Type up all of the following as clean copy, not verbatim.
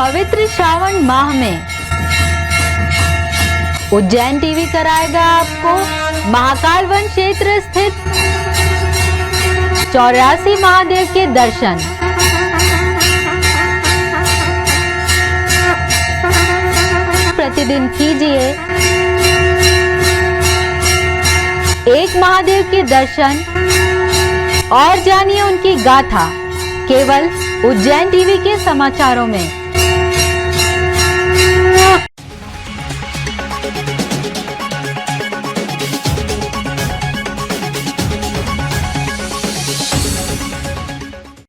पवित्र श्रावण माह में उज्जैन टीवी कराएगा आपको महाकाल वन क्षेत्र स्थित 84 महादेव के दर्शन। प्रतिदिन कीजिए एक महादेव के दर्शन और जानिए उनकी गाथा केवल उज्जैन टीवी के समाचारों में।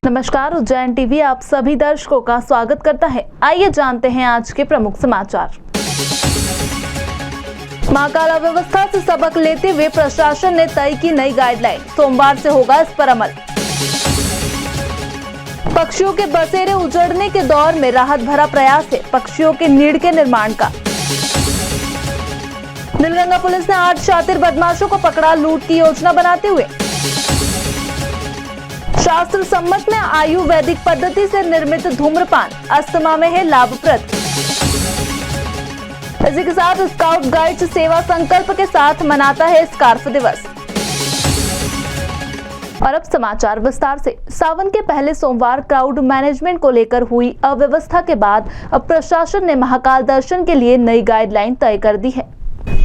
नमस्कार, उज्जैन टीवी आप सभी दर्शकों का स्वागत करता है। आइए जानते हैं आज के प्रमुख समाचार। महाकाल अव्यवस्था से सबक लेते हुए प्रशासन ने तय की नई गाइडलाइन, सोमवार से होगा इस पर अमल। पक्षियों के बसेरे उजड़ने के दौर में राहत भरा प्रयास है पक्षियों के नीड़ के निर्माण का। नीलगंगा पुलिस ने 8 शातिर बदमाशों को पकड़ा लूट की योजना बनाते हुए। शास्त्र सम्मत में आयुर्वेदिक पद्धति से निर्मित धूम्रपान अस्थमा में है लाभप्रद। इसी के साथ स्काउट गाइड्स सेवा संकल्प के साथ मनाता है स्कार्फ दिवस। और अब समाचार विस्तार से। सावन के पहले सोमवार क्राउड मैनेजमेंट को लेकर हुई अव्यवस्था के बाद अब प्रशासन ने महाकाल दर्शन के लिए नई गाइडलाइन तय कर दी है।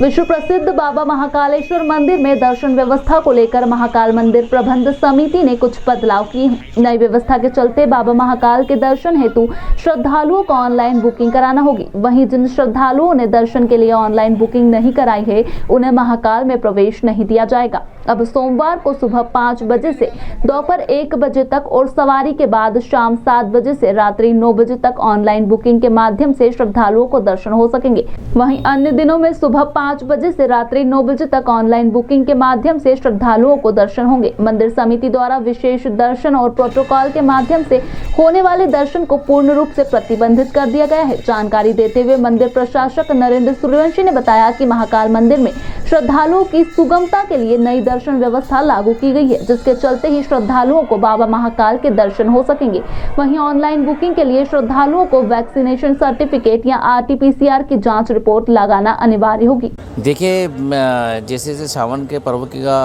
विश्व प्रसिद्ध बाबा महाकालेश्वर मंदिर में दर्शन व्यवस्था को लेकर महाकाल मंदिर प्रबंध समिति ने कुछ बदलाव किए हैं। नई व्यवस्था के चलते बाबा महाकाल के दर्शन हेतु श्रद्धालुओं को ऑनलाइन बुकिंग कराना होगी। वहीं जिन श्रद्धालुओं ने दर्शन के लिए ऑनलाइन बुकिंग नहीं कराई है उन्हें महाकाल में प्रवेश नहीं दिया जाएगा। अब सोमवार को सुबह 5 बजे से दोपहर 1 बजे तक और सवारी के बाद शाम 7 बजे से रात्रि 9 बजे तक ऑनलाइन बुकिंग के माध्यम से श्रद्धालुओं को दर्शन हो सकेंगे। वहीं अन्य दिनों में सुबह 5 बजे से रात्रि 9 बजे तक ऑनलाइन बुकिंग के माध्यम से श्रद्धालुओं को दर्शन होंगे। मंदिर समिति द्वारा विशेष दर्शन और प्रोटोकॉल के माध्यम से होने वाले दर्शन को पूर्ण रूप से प्रतिबंधित कर दिया गया है। जानकारी देते हुए मंदिर प्रशासक नरेंद्र सूर्यवंशी ने बताया कि महाकाल मंदिर में श्रद्धालुओं की सुगमता के लिए नई दर्शन व्यवस्था लागू की गई है, जिसके चलते ही श्रद्धालुओं को बाबा महाकाल के दर्शन हो सकेंगे। वहीं ऑनलाइन बुकिंग के लिए श्रद्धालुओं को वैक्सीनेशन सर्टिफिकेट या RT-PCR की जांच रिपोर्ट लगाना अनिवार्य होगी। देखिए, जैसे जैसे सावन के पर्व का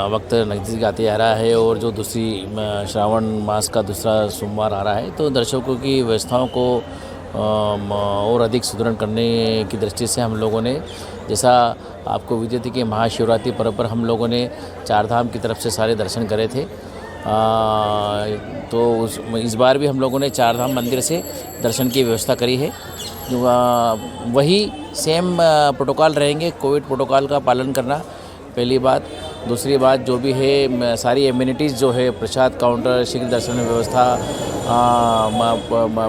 वक्त नज़दीक आते आ रहा है और जो दूसरी श्रावण मास का दूसरा सोमवार आ रहा है, तो दर्शकों की व्यवस्थाओं को और अधिक सुदृढ़ करने की दृष्टि से हम लोगों ने, जैसा आपको विदित है कि महाशिवरात्रि पर्व पर हम लोगों ने 4 धाम की तरफ से सारे दर्शन करे थे, तो इस बार भी हम लोगों ने 4 धाम मंदिर से दर्शन की व्यवस्था करी है। वही सेम प्रोटोकॉल रहेंगे, कोविड प्रोटोकॉल का पालन करना पहली बात। दूसरी बात जो भी है, सारी एम्यूनिटीज़ जो है, प्रसाद काउंटर, शीघ्र दर्शन व्यवस्था,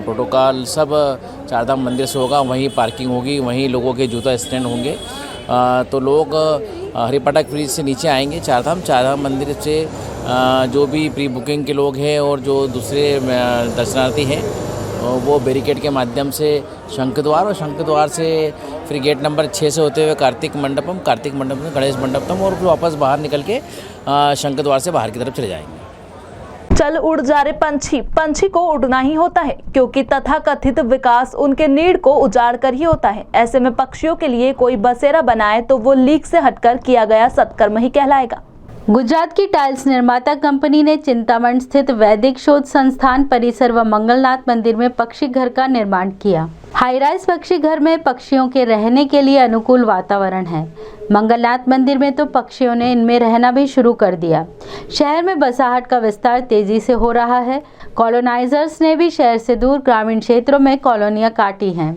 प्रोटोकॉल सब 4 धाम मंदिर से होगा। वहीं पार्किंग होगी, वहीं लोगों के जूता स्टैंड होंगे। तो लोग हरिपाटक ब्रिज से नीचे आएंगे। 4 धाम मंदिर से जो भी प्री बुकिंग के लोग हैं और जो दूसरे दर्शनार्थी हैं वो बैरिकेड के माध्यम से शंखद्वार और शंखद्वार से फिर गेट नंबर 6 से होते हुए कार्तिक मंडपम में गणेश मंडपम और फिर वापस बाहर निकल के शंखद्वार से बाहर की तरफ चले जाएंगे। चल उड़ जा रहे पंछी को उड़ना ही होता है, क्योंकि तथाकथित विकास उनके नीड़ को उजाड़ कर ही होता है। ऐसे में पक्षियों के लिए कोई बसेरा बनाए तो वो लीक से हटकर किया गया सत्कर्म ही कहलाएगा। गुजरात की टाइल्स निर्माता कंपनी ने चिंतामण स्थित वैदिक शोध संस्थान परिसर व मंगलनाथ मंदिर में पक्षी घर का निर्माण किया। हाईराइज पक्षी घर में पक्षियों के रहने के लिए अनुकूल वातावरण है। मंगलनाथ मंदिर में तो पक्षियों ने इनमें रहना भी शुरू कर दिया। शहर में बसाहट का विस्तार तेजी से हो रहा है। कॉलोनाइजर्स ने भी शहर से दूर ग्रामीण क्षेत्रों में कॉलोनियां काटी हैं।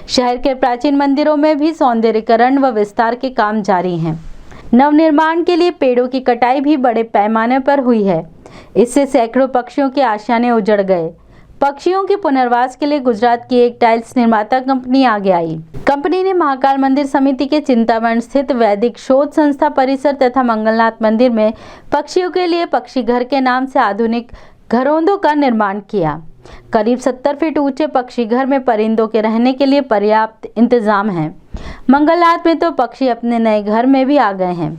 शहर के प्राचीन मंदिरों में भी सौंदर्यीकरण व विस्तार के काम जारी हैं। नवनिर्माण के लिए पेड़ों की कटाई भी बड़े पैमाने पर हुई है। इससे सैकड़ों पक्षियों के आशियाने उजड़ गए। पक्षियों के पुनर्वास के लिए गुजरात की एक टाइल्स निर्माता कंपनी आगे आई। कंपनी ने महाकाल मंदिर समिति के चिंतामण स्थित वैदिक शोध संस्था परिसर तथा मंगलनाथ मंदिर में पक्षियों के लिए पक्षी घर के नाम से आधुनिक घरौंदों का निर्माण किया। करीब 70 फीट ऊंचे पक्षी घर में परिंदों के रहने के लिए पर्याप्त इंतजाम है। मंगलनाथ में तो पक्षी अपने नए घर में भी आ गए हैं।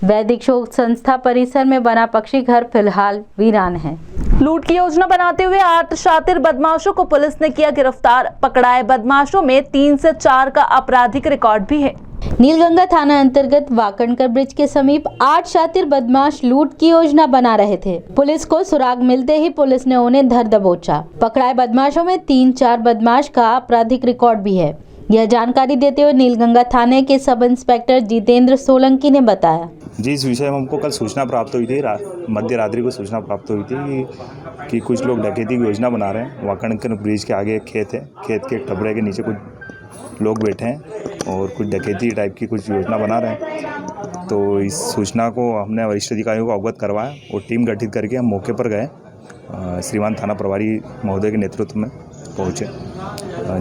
वैदिक शोध संस्था परिसर में बना पक्षी घर फिलहाल वीरान है। लूट की योजना बनाते हुए 8 शातिर बदमाशों को पुलिस ने किया गिरफ्तार। पकड़ाए बदमाशों में 3 से 4 का आपराधिक रिकॉर्ड भी है। नीलगंगा थाना अंतर्गत वाकणकर ब्रिज के समीप 8 शातिर बदमाश लूट की योजना बना रहे थे। पुलिस को सुराग मिलते ही पुलिस ने उन्हें धर दबोचा। पकड़ाए बदमाशों में 3-4 बदमाश का आपराधिक रिकॉर्ड भी है। यह जानकारी देते हुए नीलगंगा थाने के सब इंस्पेक्टर जितेंद्र सोलंकी ने बताया। जी, इस विषय में हमको कल सूचना प्राप्त हुई थी। मध्य रात्रि को सूचना प्राप्त हुई थी कि कुछ लोग डकैती की योजना बना रहे हैं। वाकणकर ब्रिज के आगे एक खेत है, खेत के टपरे के नीचे कुछ लोग बैठे हैं और कुछ डकैती टाइप की कुछ योजना बना रहे हैं। तो इस सूचना को हमने वरिष्ठ अधिकारियों को अवगत करवाया और टीम गठित करके हम मौके पर गए। श्रीमान थाना प्रभारी महोदय के नेतृत्व में पहुँचे।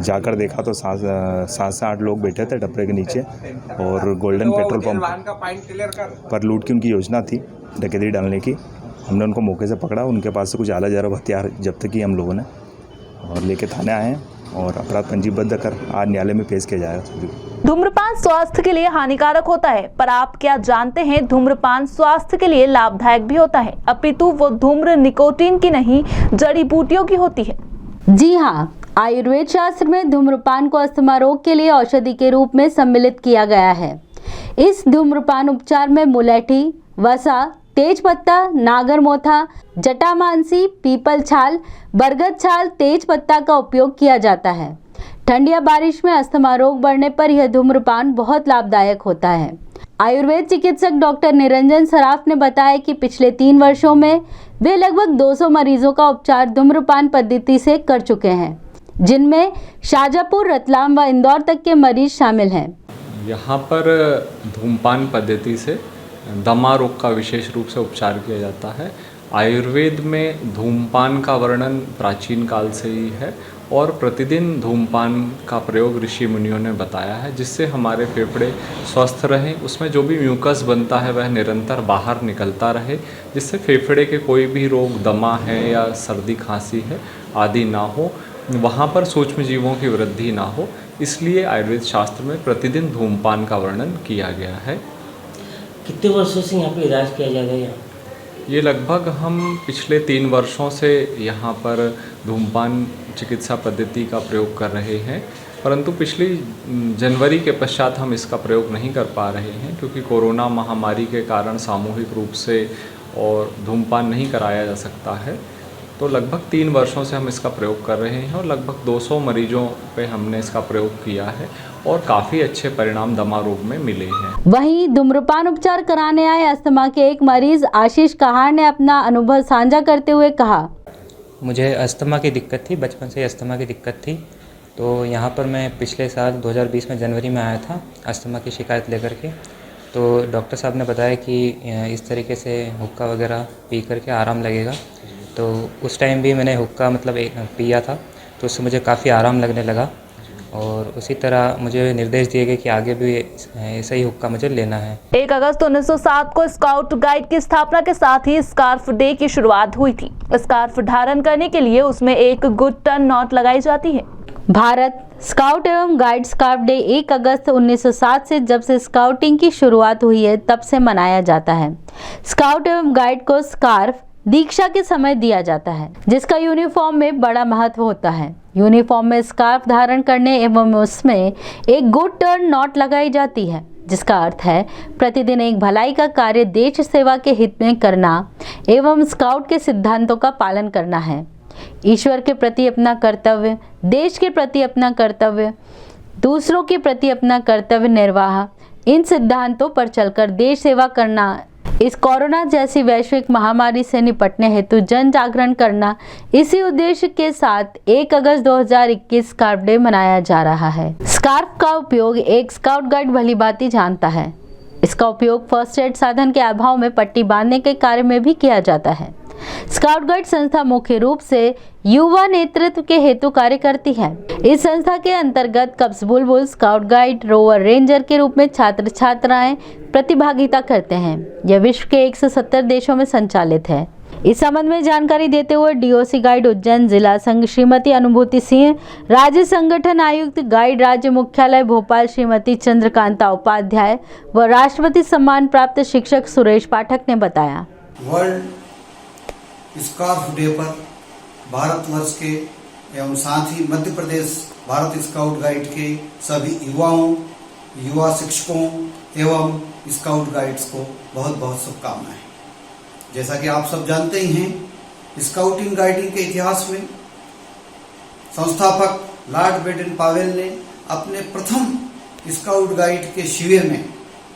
जाकर देखा तो 7 से 8 लोग बैठे थे टपरे के नीचे और गोल्डन पेट्रोल पंप पर लूट की उनकी योजना थी डकैती डालने की। हमने उनको मौके से पकड़ा। उनके पास से कुछ आला जरब हथियार जब्त किए हम लोगों ने और लेके थाने आए हैं और अपराध पंजीबद्ध कर आज न्यायालय में पेश किया जाएगा। धूम्रपान स्वास्थ्य के लिए हानिकारक होता है, पर आप क्या जानते हैं धूम्रपान स्वास्थ्य के लिए लाभदायक भी होता है, अपितु वो धूम्र निकोटीन की नहीं जड़ी बूटियों की होती है। जी हाँ, आयुर्वेद शास्त्र में धूम्रपान को अस्थमा रोग के लिए औषधि के रूप में सम्मिलित किया गया है। इस धूम्रपान उपचार में मुलेठी, वसा, तेजपत्ता, नागरमोथा, जटामांसी, पीपल छाल, बरगद छाल, तेजपत्ता का उपयोग किया जाता है। ठंड या बारिश में अस्थमा रोग बढ़ने पर यह धूम्रपान बहुत लाभदायक होता है। आयुर्वेद चिकित्सक डॉक्टर निरंजन सराफ ने बताया कि पिछले 3 वर्षों में वे लगभग 200 मरीजों का उपचार धूम्रपान पद्धति से कर चुके हैं, जिनमें शाजापुर, रतलाम व इंदौर तक के मरीज शामिल हैं। यहाँ पर धूम्रपान पद्धति से दमा रोग का विशेष रूप से उपचार किया जाता है। आयुर्वेद में धूम्रपान का वर्णन प्राचीन काल से ही है और प्रतिदिन धूम्रपान का प्रयोग ऋषि मुनियों ने बताया है, जिससे हमारे फेफड़े स्वस्थ रहें, उसमें जो भी म्यूकस बनता है वह निरंतर बाहर निकलता रहे, जिससे फेफड़े के कोई भी रोग, दमा है या सर्दी खांसी है आदि ना हो, वहाँ पर सूक्ष्म जीवों की वृद्धि ना हो। इसलिए आयुर्वेद शास्त्र में प्रतिदिन धूम्रपान का वर्णन किया गया है। कितने वर्षों से यहाँ पे इलाज किया जा रहा है? ये लगभग हम पिछले 3 वर्षों से यहाँ पर धूम्रपान चिकित्सा पद्धति का प्रयोग कर रहे हैं, परंतु पिछली जनवरी के पश्चात हम इसका प्रयोग नहीं कर पा रहे हैं, क्योंकि कोरोना महामारी के कारण सामूहिक रूप से और धूम्रपान नहीं कराया जा सकता है। तो लगभग 3 वर्षों से हम इसका प्रयोग कर रहे हैं और लगभग 200 मरीजों पे हमने इसका प्रयोग किया है और काफ़ी अच्छे परिणाम दमा रोग में मिले हैं। वहीं धूम्रपान उपचार कराने आए अस्थमा के एक मरीज आशीष कहार ने अपना अनुभव साझा करते हुए कहा, मुझे अस्थमा की दिक्कत थी, बचपन से अस्थमा की दिक्कत थी। तो यहाँ पर मैं पिछले साल 2020 में जनवरी में आया था अस्थमा की शिकायत लेकर के। तो डॉक्टर साहब ने बताया कि इस तरीके से हुक्का वगैरह पी करके आराम लगेगा। तो उस टाइम भी मैंने हुक्का पिया था, तो उससे मुझे काफ़ी आराम लगने लगा और उसी तरह मुझे निर्देश दिए गए कि आगे भी ऐसा ही हुक्का मुझे लेना है। 1 अगस्त 1907 को स्काउट गाइड की स्थापना के साथ ही स्कार्फ डे की शुरुआत हुई थी। स्कार्फ धारण करने के लिए उसमें एक गुड टर्न नॉट लगाई जाती है। भारत स्काउट एवं गाइड स्कार्फ डे 1 अगस्त 1907 से जब से स्काउटिंग की शुरुआत हुई है तब से मनाया जाता है। स्काउट एवं गाइड को स्कार्फ दीक्षा के समय दिया जाता है, जिसका यूनिफॉर्म में बड़ा महत्व होता है। यूनिफॉर्म में स्कार्फ धारण करने एवं उसमें एक गुड टर्न नॉट लगाई जाती है, जिसका अर्थ है प्रतिदिन एक भलाई का कार्य देश सेवा के हित में करना एवं स्काउट के सिद्धांतों का पालन करना है। ईश्वर के प्रति अपना कर्तव्य, देश के प्रति अपना कर्तव्य, दूसरों के प्रति अपना कर्तव्य निर्वाह, इन सिद्धांतों पर चलकर देश सेवा करना, इस कोरोना जैसी वैश्विक महामारी से निपटने हेतु जन जागरण करना, इसी उद्देश्य के साथ 1 अगस्त 2021 स्कार्फ डे मनाया जा रहा है। स्कार्फ का उपयोग एक स्काउट गाइड भलीभांति जानता है। इसका उपयोग फर्स्ट एड साधन के अभाव में पट्टी बांधने के कार्य में भी किया जाता है। स्काउट गाइड संस्था मुख्य रूप से युवा नेतृत्व के हेतु कार्य करती है। इस संस्था के अंतर्गत कब्स बुलबुल स्काउट गाइड रोवर रेंजर के रूप में छात्र छात्राएं प्रतिभागिता करते हैं। यह विश्व के 170 देशों में संचालित है। इस संबंध में जानकारी देते हुए डीओसी गाइड उज्जैन जिला संघ श्रीमती अनुभूति सिंह, राज्य संगठन आयुक्त गाइड राज्य मुख्यालय भोपाल श्रीमती चंद्रकांता उपाध्याय व राष्ट्रपति सम्मान प्राप्त शिक्षक सुरेश पाठक ने बताया। वर्ल्ड स्कार्फ डे पर भारतवर्ष के एवं साथ ही मध्य प्रदेश भारत स्काउट गाइड के सभी युवाओं, युवा शिक्षकों एवं स्काउट गाइड्स को बहुत बहुत शुभकामनाएं। जैसा कि आप सब जानते ही हैं, स्काउटिंग गाइडिंग के इतिहास में संस्थापक लॉर्ड बेटन पावेल ने अपने प्रथम स्काउट गाइड के शिविर में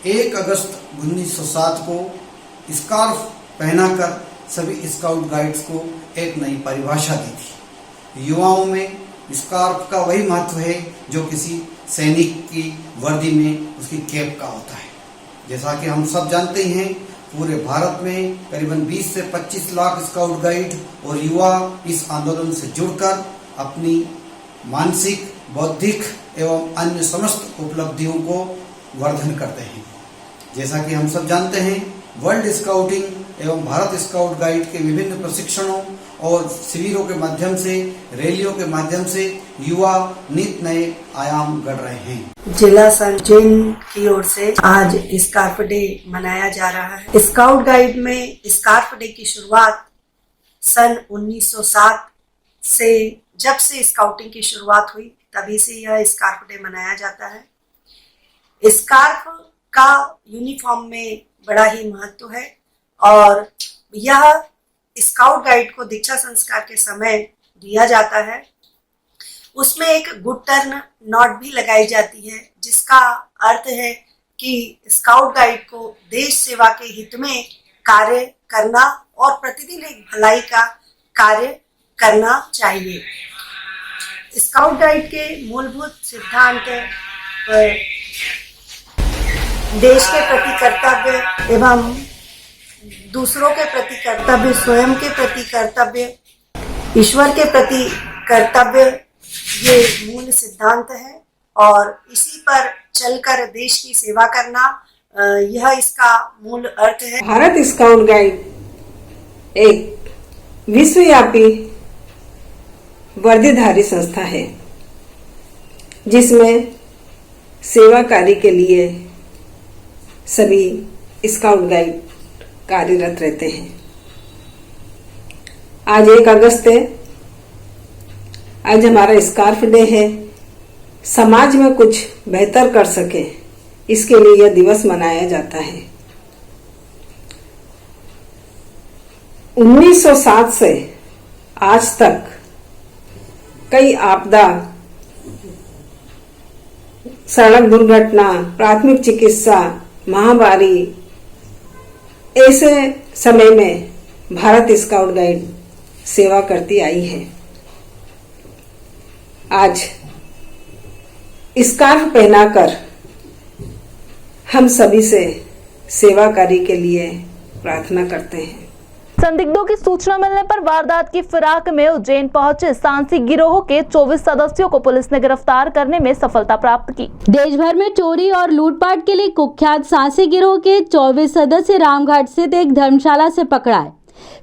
1 अगस्त 1907 को स्कार्फ पहनाकर सभी स्काउट गाइड्स को एक नई परिभाषा दी थी। युवाओं में स्कार्फ का वही महत्व है जो किसी सैनिक की वर्दी में उसकी कैप का होता है। जैसा कि हम सब जानते ही हैं, पूरे भारत में करीबन 20 से 25 लाख स्काउट गाइड और युवा इस आंदोलन से जुड़कर अपनी मानसिक, बौद्धिक एवं अन्य समस्त उपलब्धियों को वर्धन करते हैं। जैसा कि हम सब जानते हैं, वर्ल्ड स्काउटिंग एवं भारत स्काउट गाइड के विभिन्न प्रशिक्षणों और शिविरों के माध्यम से, रैलियों के माध्यम से युवा नित नए आयाम गढ़ रहे हैं। जिला संघ जैन की ओर से आज स्कार्फ डे मनाया जा रहा है। स्काउट गाइड में स्कार्फ डे की शुरुआत सन 1907 से, जब से स्काउटिंग की शुरुआत हुई तभी से यह स्कार्फ डे मनाया जाता है। स्कार्फ का यूनिफॉर्म में बड़ा ही महत्व है और यह स्काउट गाइड को दीक्षा संस्कार के समय दिया जाता है। उसमें एक गुड टर्न नॉट भी लगाई जाती है, जिसका अर्थ है कि स्काउट गाइड को देश सेवा के हित में कार्य करना और प्रतिदिन एक भलाई का कार्य करना चाहिए। स्काउट गाइड के मूलभूत सिद्धांत देश के प्रति कर्तव्य एवं दूसरों के प्रति कर्तव्य, स्वयं के प्रति कर्तव्य, ईश्वर के प्रति कर्तव्य, ये मूल सिद्धांत है और इसी पर चलकर देश की सेवा करना, यह इसका मूल अर्थ है। भारत स्काउट गाइड एक विश्वव्यापी वर्दीधारी संस्था है जिसमें सेवा कार्य के लिए सभी स्काउट गाइड कार्यरत रहते हैं। आज 1 अगस्त है, आज हमारा स्कार्फ डे है। समाज में कुछ बेहतर कर सके, इसके लिए यह दिवस मनाया जाता है। 1907 से आज तक कई आपदा, सड़क दुर्घटना, प्राथमिक चिकित्सा, महामारी, ऐसे समय में भारत स्काउट गाइड सेवा करती आई है। आज स्कार्फ पहनाकर हम सभी से सेवा कार्य के लिए प्रार्थना करते हैं। संदिग्धों की सूचना मिलने पर वारदात की फिराक में उज्जैन पहुंचे सांसी गिरोह के 24 सदस्यों को पुलिस ने गिरफ्तार करने में सफलता प्राप्त की। देश भर में चोरी और लूटपाट के लिए कुख्यात सांसी गिरोह के 24 सदस्य रामघाट स्थित एक धर्मशाला से पकड़ाए।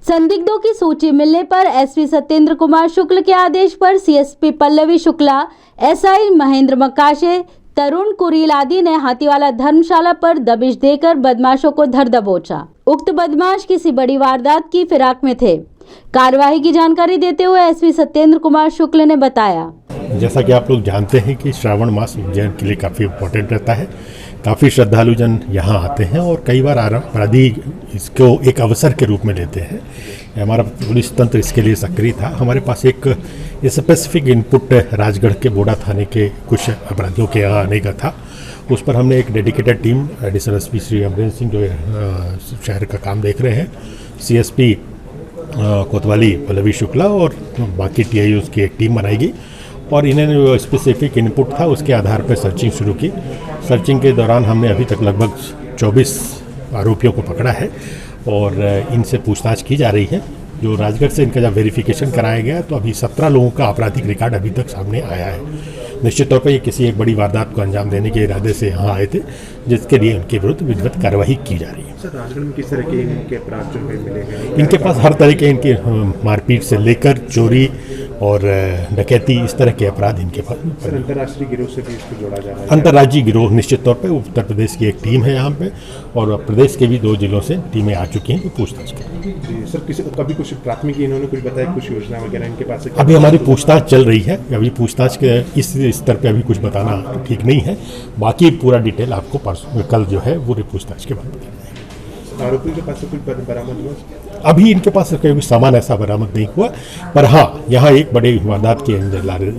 संदिग्धों की सूची मिलने पर एसपी सत्येंद्र कुमार शुक्ल के आदेश पर सीएसपी पल्लवी शुक्ला, एसआई महेंद्र मकाशे, तरुण कुरील आदि ने हाथीवाला धर्मशाला पर दबिश देकर बदमाशों को धर दबोचा। उक्त बदमाश किसी बड़ी वारदात की फिराक में थे। कार्यवाही की जानकारी देते हुए एसपी सत्येंद्र कुमार शुक्ल ने बताया, जैसा कि आप लोग जानते हैं कि श्रावण मास उज्जैन के लिए काफ़ी इम्पोर्टेंट रहता है। काफ़ी श्रद्धालुजन यहाँ आते हैं और कई बार अपराधी इसको एक अवसर के रूप में लेते हैं। हमारा पुलिस तंत्र इसके लिए सक्रिय था। हमारे पास एक स्पेसिफिक इनपुट राजगढ़ के बोडा थाने के कुछ अपराधियों के यहाँ आने का था। उस पर हमने एक dedicated team, additional SP Shri Amarendra Singh जो शहर का काम देख रहे हैं, सीएसपी कोतवाली पल्लवी शुक्ला और बाकी टीआईओज़ की एक टीम बनाएगी और इन्होंने जो स्पेसिफिक इनपुट था उसके आधार पर सर्चिंग शुरू की। सर्चिंग के दौरान हमने अभी तक लगभग 24 आरोपियों को पकड़ा है और इनसे पूछताछ की जा रही है। जो राजगढ़ से इनका जब वेरिफिकेशन कराया गया तो अभी 17 लोगों का आपराधिक रिकॉर्ड अभी तक सामने आया है। निश्चित तौर पर ये किसी एक बड़ी वारदात को अंजाम देने के इरादे से यहाँ आए थे, जिसके लिए उनके विरुद्ध विधिवत कार्रवाई की जा रही है। सर, राजगढ़ में किस तरह के इनके अपराध जो है मिले हैं? इनके पास हर तरह के इनके मारपीट से लेकर चोरी, और डकैती, इस तरह के अपराध इनके पास। अंतर्राष्ट्रीय गिरोह से भी इसको जोड़ा जा रहा है? अंतर्राज्यीय गिरोह निश्चित तौर पे उत्तर प्रदेश की एक टीम है यहाँ पे, और प्रदेश के भी 2 जिलों से टीमें आ चुकी हैं जो पूछताछ करेंगी। सर, कभी कुछ प्राथमिकी इन्होंने कुछ बताया, कुछ योजना वगैरह इनके पास? अभी हमारी पूछताछ चल रही है, अभी पूछताछ के इस स्तर पे अभी कुछ बताना ठीक नहीं है। बाकी पूरा डिटेल आपको कल जो है वो पूछताछ के बाद बताएंगे। आरोपी के पास से कुछ बरामद हुआ? अभी इनके पास कोई सामान ऐसा बरामद नहीं हुआ, पर हाँ, यहाँ एक बड़े वारदात के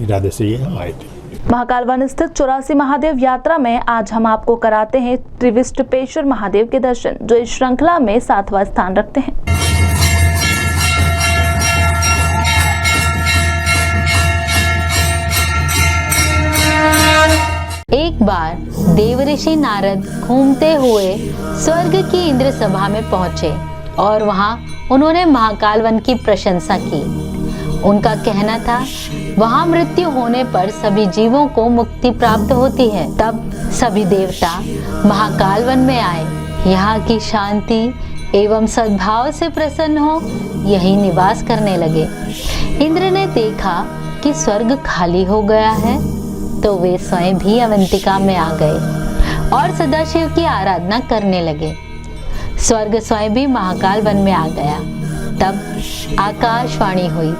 इरादे से ये आए थे। महाकाल वन स्थित 84 महादेव यात्रा में आज हम आपको कराते हैं त्रिविष्टपेश्वर महादेव के दर्शन, जो इस श्रृंखला में 7वां स्थान रखते हैं। एक बार देवऋषि नारद घूमते हुए स्वर्ग की इंद्र सभा में पहुंचे और वहां उन्होंने महाकाल वन की प्रशंसा की। उनका कहना था, वहां मृत्यु होने पर सभी जीवों को मुक्ति प्राप्त होती है। तब सभी देवता महाकाल वन में आए, यहाँ की शांति एवं सद्भाव से प्रसन्न हो यही निवास करने लगे। इंद्र ने देखा कि स्वर्ग खाली हो गया है तो वे स्वयं भी अवंतिका में आ गए और सदाशिव की आराधना करने लगे। स्वर्ग स्वयं भी महाकाल वन में आ गया। तब आकाशवाणी हुई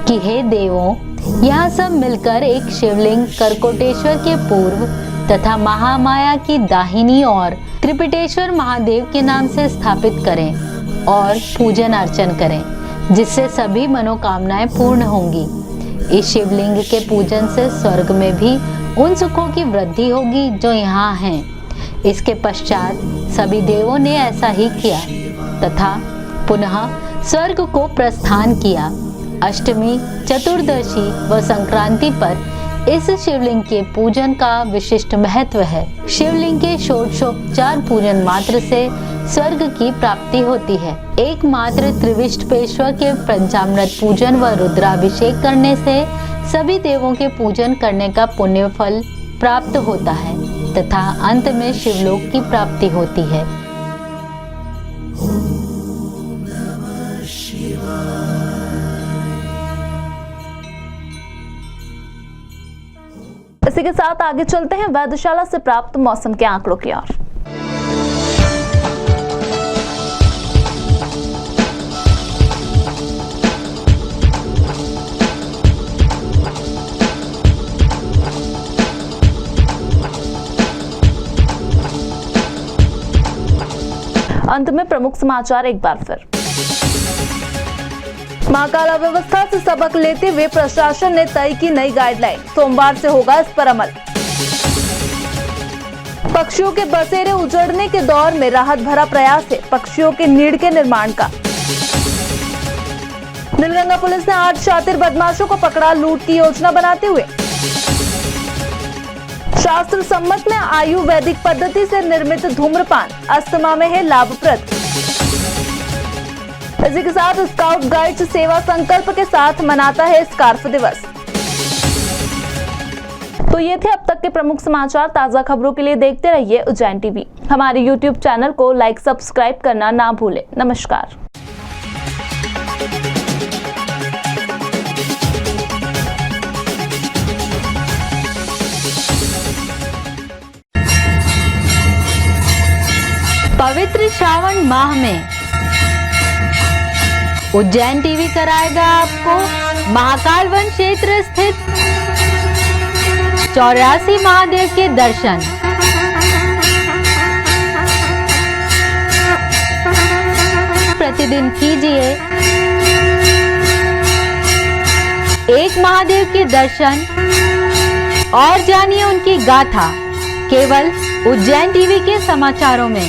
कि हे देवों, यहाँ सब मिलकर एक शिवलिंग करकोटेश्वर के पूर्व तथा महामाया की दाहिनी ओर त्रिपिटेश्वर महादेव के नाम से स्थापित करें और पूजन अर्चन करें, जिससे सभी मनोकामनाएं पूर्ण होंगी। इस शिवलिंग के पूजन से स्वर्ग में भी उन सुखों की वृद्धि होगी जो यहाँ हैं। इसके पश्चात सभी देवों ने ऐसा ही किया तथा पुनः स्वर्ग को प्रस्थान किया। अष्टमी, चतुर्दशी व संक्रांति पर इस शिवलिंग के पूजन का विशिष्ट महत्व है। शिवलिंग के षोडशोपचार पूजन मात्र से स्वर्ग की प्राप्ति होती है। एकमात्र त्रिविष्टपेश्वर के पंचामृत पूजन व रुद्राभिषेक करने से सभी देवों के पूजन करने का पुण्य फल प्राप्त होता है तथा अंत में शिवलोक की प्राप्ति होती है। इसी के साथ आगे चलते हैं वेधशाला से प्राप्त मौसम के आंकड़ों की ओर। अंत में प्रमुख समाचार एक बार फिर। महाकाल अव्यवस्था से सबक लेते हुए प्रशासन ने तय की नई गाइडलाइन, सोमवार से होगा इस पर अमल। पक्षियों के बसेरे उजड़ने के दौर में राहत भरा प्रयास है पक्षियों के नीड़ के निर्माण का। नीलगंगा पुलिस ने 8 शातिर बदमाशों को पकड़ा लूट की योजना बनाते हुए। शास्त्र सम्मत में आयुर्वेदिक पद्धति से निर्मित धूम्रपान अस्थमा में है लाभप्रद। इसी के साथ स्काउट गाइड्स सेवा संकल्प के साथ मनाता है स्कार्फ दिवस। तो ये थे अब तक के प्रमुख समाचार। ताजा खबरों के लिए देखते रहिए उज्जैन टीवी। हमारे YouTube चैनल को लाइक सब्सक्राइब करना ना भूलें। नमस्कार। पवित्र श्रावण माह में उज्जैन टीवी कराएगा आपको महाकाल वन क्षेत्र स्थित 84 महादेव के दर्शन। प्रतिदिन कीजिए एक महादेव के दर्शन और जानिए उनकी गाथा केवल उज्जैन टीवी के समाचारों में।